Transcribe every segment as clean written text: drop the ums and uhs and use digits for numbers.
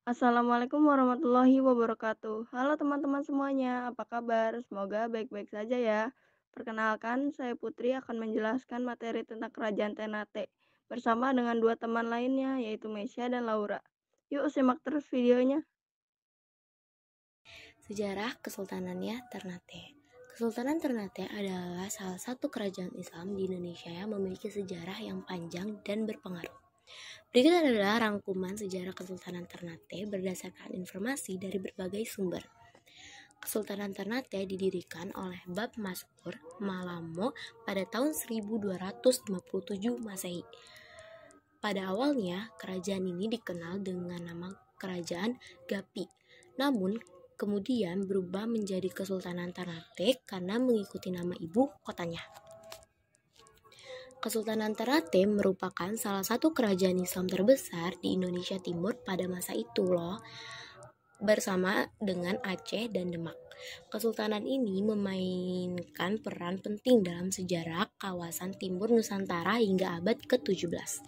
Assalamualaikum warahmatullahi wabarakatuh. Halo teman-teman semuanya, apa kabar? Semoga baik-baik saja ya. Perkenalkan, saya Putri akan menjelaskan materi tentang Kerajaan Ternate bersama dengan dua teman lainnya, yaitu Mesya dan Laura. Yuk simak terus videonya. Sejarah Kesultanannya Ternate. Kesultanan Ternate adalah salah satu kerajaan Islam di Indonesia yang memiliki sejarah yang panjang dan berpengaruh. Berikut adalah rangkuman sejarah Kesultanan Ternate berdasarkan informasi dari berbagai sumber. Kesultanan Ternate didirikan oleh Bab Maskur Malamo pada tahun 1257 Masehi. Pada awalnya, kerajaan ini dikenal dengan nama Kerajaan Gapi. Namun, kemudian berubah menjadi Kesultanan Ternate karena mengikuti nama ibu kotanya. Kesultanan Ternate merupakan salah satu kerajaan Islam terbesar di Indonesia Timur pada masa itu bersama dengan Aceh dan Demak. Kesultanan ini memainkan peran penting dalam sejarah kawasan timur Nusantara hingga abad ke-17.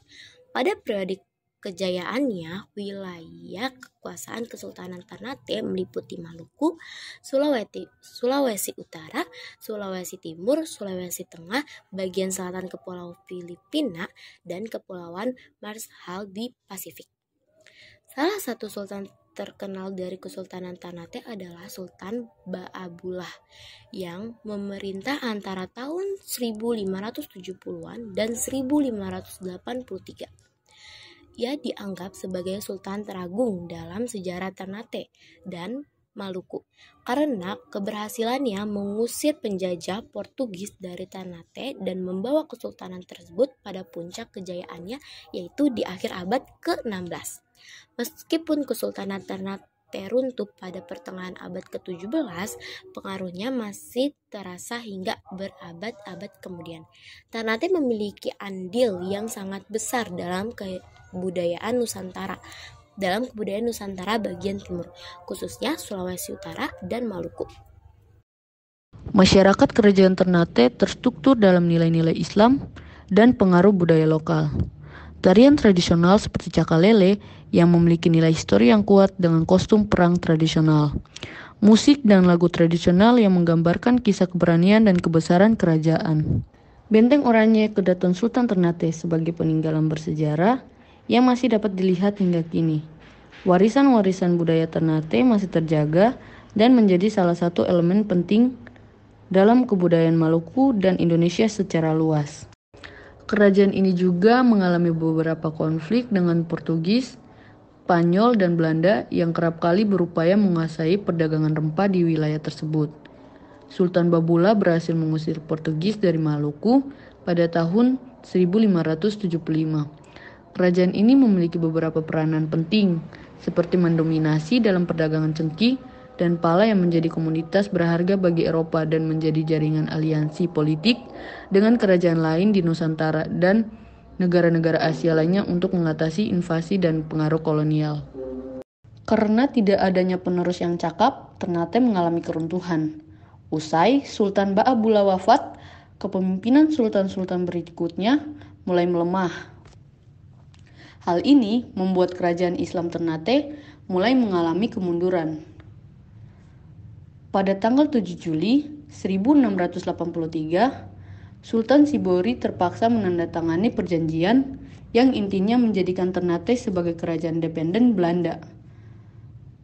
Pada periode kejayaannya, wilayah kekuasaan Kesultanan Ternate meliputi Maluku, Sulawesi Utara, Sulawesi Timur, Sulawesi Tengah, bagian selatan Kepulauan Filipina, dan Kepulauan Marshall di Pasifik. Salah satu sultan terkenal dari Kesultanan Ternate adalah Sultan Baabullah yang memerintah antara tahun 1570-an dan 1583. Ia dianggap sebagai sultan teragung dalam sejarah Ternate dan Maluku karena keberhasilannya mengusir penjajah Portugis dari Ternate dan membawa kesultanan tersebut pada puncak kejayaannya, yaitu di akhir abad ke-16. Meskipun Kesultanan Ternate runtuh pada pertengahan abad ke-17, pengaruhnya masih terasa hingga berabad-abad kemudian. Ternate memiliki andil yang sangat besar dalam kebudayaan Nusantara bagian timur, khususnya Sulawesi Utara dan Maluku. Masyarakat Kerajaan Ternate terstruktur dalam nilai-nilai Islam dan pengaruh budaya lokal. Tarian tradisional seperti cakalele yang memiliki nilai histori yang kuat dengan kostum perang tradisional. Musik dan lagu tradisional yang menggambarkan kisah keberanian dan kebesaran kerajaan. Benteng Oranye Kedaton Sultan Ternate sebagai peninggalan bersejarah yang masih dapat dilihat hingga kini. Warisan-warisan budaya Ternate masih terjaga dan menjadi salah satu elemen penting dalam kebudayaan Maluku dan Indonesia secara luas. Kerajaan ini juga mengalami beberapa konflik dengan Portugis, Spanyol, dan Belanda yang kerap kali berupaya menguasai perdagangan rempah di wilayah tersebut. Sultan Babula berhasil mengusir Portugis dari Maluku pada tahun 1575. Kerajaan ini memiliki beberapa peranan penting, seperti mendominasi dalam perdagangan cengkih dan pala yang menjadi komoditas berharga bagi Eropa dan menjadi jaringan aliansi politik dengan kerajaan lain di Nusantara dan negara-negara Asia lainnya untuk mengatasi invasi dan pengaruh kolonial. Karena tidak adanya penerus yang cakap, Ternate mengalami keruntuhan. Usai Sultan Baabullah wafat, kepemimpinan sultan-sultan berikutnya mulai melemah. Hal ini membuat kerajaan Islam Ternate mulai mengalami kemunduran. Pada tanggal 7 Juli 1683, Sultan Sibori terpaksa menandatangani perjanjian yang intinya menjadikan Ternate sebagai kerajaan independen Belanda.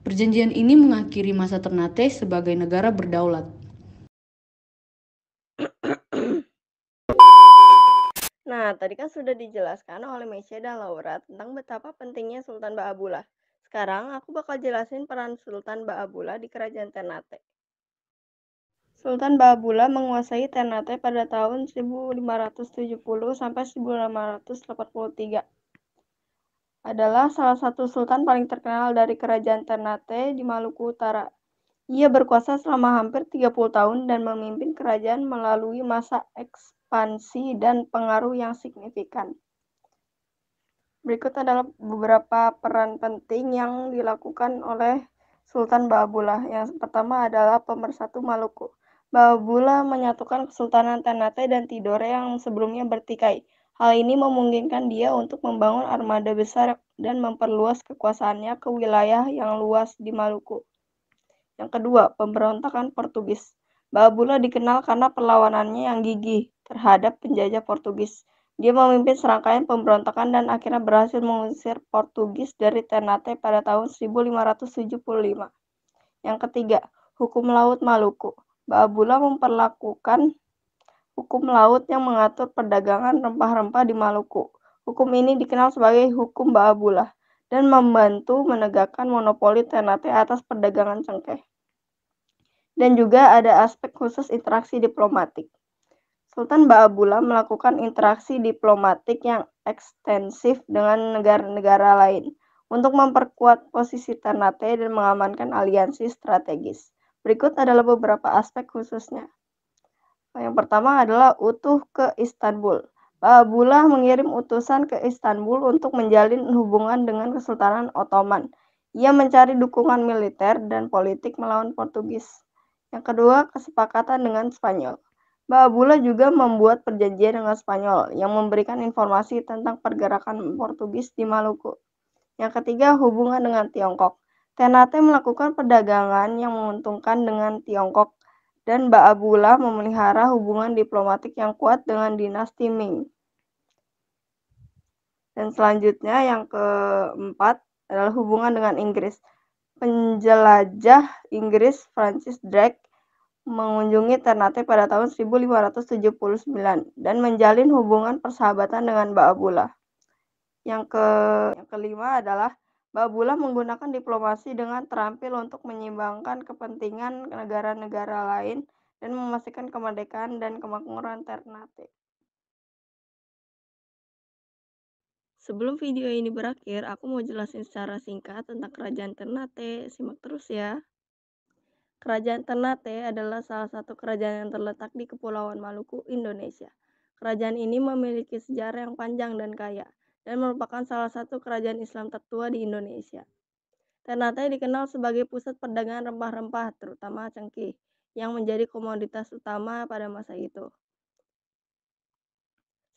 Perjanjian ini mengakhiri masa Ternate sebagai negara berdaulat. Nah, tadi kan sudah dijelaskan oleh Mesya dan Laura tentang betapa pentingnya Sultan Baabullah. Sekarang aku bakal jelasin peran Sultan Baabullah di Kerajaan Ternate. Sultan Baabullah menguasai Ternate pada tahun 1570 sampai 1583. Adalah salah satu sultan paling terkenal dari Kerajaan Ternate di Maluku Utara. Ia berkuasa selama hampir 30 tahun dan memimpin kerajaan melalui masa ekspansi dan pengaruh yang signifikan. Berikut adalah beberapa peran penting yang dilakukan oleh Sultan Baabullah. Yang pertama adalah pemersatu Maluku. Baabullah menyatukan Kesultanan Ternate dan Tidore yang sebelumnya bertikai. Hal ini memungkinkan dia untuk membangun armada besar dan memperluas kekuasaannya ke wilayah yang luas di Maluku. Yang kedua, pemberontakan Portugis. Baabula dikenal karena perlawanannya yang gigih terhadap penjajah Portugis. Dia memimpin serangkaian pemberontakan dan akhirnya berhasil mengusir Portugis dari Ternate pada tahun 1575. Yang ketiga, hukum laut Maluku. Baabula memperlakukan hukum laut yang mengatur perdagangan rempah-rempah di Maluku. Hukum ini dikenal sebagai hukum Baabula dan membantu menegakkan monopoli Ternate atas perdagangan cengkeh. Dan juga ada aspek khusus interaksi diplomatik. Sultan Baabula melakukan interaksi diplomatik yang ekstensif dengan negara-negara lain untuk memperkuat posisi Ternate dan mengamankan aliansi strategis. Berikut adalah beberapa aspek khususnya. Yang pertama adalah utuh ke Istanbul. Baabula mengirim utusan ke Istanbul untuk menjalin hubungan dengan Kesultanan Ottoman. Ia mencari dukungan militer dan politik melawan Portugis. Yang kedua, kesepakatan dengan Spanyol. Baabula juga membuat perjanjian dengan Spanyol yang memberikan informasi tentang pergerakan Portugis di Maluku. Yang ketiga, hubungan dengan Tiongkok. Ternate melakukan perdagangan yang menguntungkan dengan Tiongkok dan Baabula memelihara hubungan diplomatik yang kuat dengan dinasti Ming. Dan selanjutnya yang keempat adalah hubungan dengan Inggris. Penjelajah Inggris Francis Drake mengunjungi Ternate pada tahun 1579 dan menjalin hubungan persahabatan dengan Baabula. Yang kelima adalah Baabula menggunakan diplomasi dengan terampil untuk menyeimbangkan kepentingan negara-negara lain dan memastikan kemerdekaan dan kemakmuran Ternate. Sebelum video ini berakhir, aku mau jelasin secara singkat tentang Kerajaan Ternate. Simak terus ya. Kerajaan Ternate adalah salah satu kerajaan yang terletak di Kepulauan Maluku, Indonesia. Kerajaan ini memiliki sejarah yang panjang dan kaya, dan merupakan salah satu kerajaan Islam tertua di Indonesia. Ternate dikenal sebagai pusat perdagangan rempah-rempah, terutama cengkih, yang menjadi komoditas utama pada masa itu.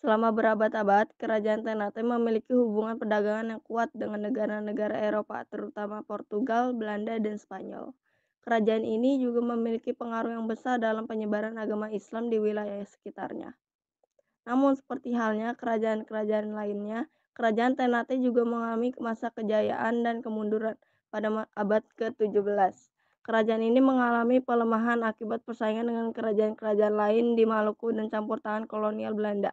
Selama berabad-abad, Kerajaan Ternate memiliki hubungan perdagangan yang kuat dengan negara-negara Eropa, terutama Portugal, Belanda, dan Spanyol. Kerajaan ini juga memiliki pengaruh yang besar dalam penyebaran agama Islam di wilayah sekitarnya. Namun seperti halnya kerajaan-kerajaan lainnya, Kerajaan Ternate juga mengalami masa kejayaan dan kemunduran pada abad ke-17. Kerajaan ini mengalami pelemahan akibat persaingan dengan kerajaan-kerajaan lain di Maluku dan campur tangan kolonial Belanda.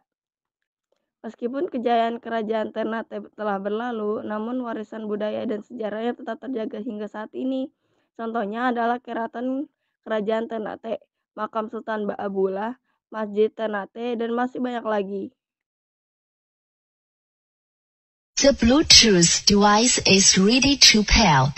Meskipun kejayaan Kerajaan Ternate telah berlalu, namun warisan budaya dan sejarahnya tetap terjaga hingga saat ini. Contohnya adalah Keraton Kerajaan Ternate, Makam Sultan Baabula, Masjid Ternate, dan masih banyak lagi. The Bluetooth device is ready to pair.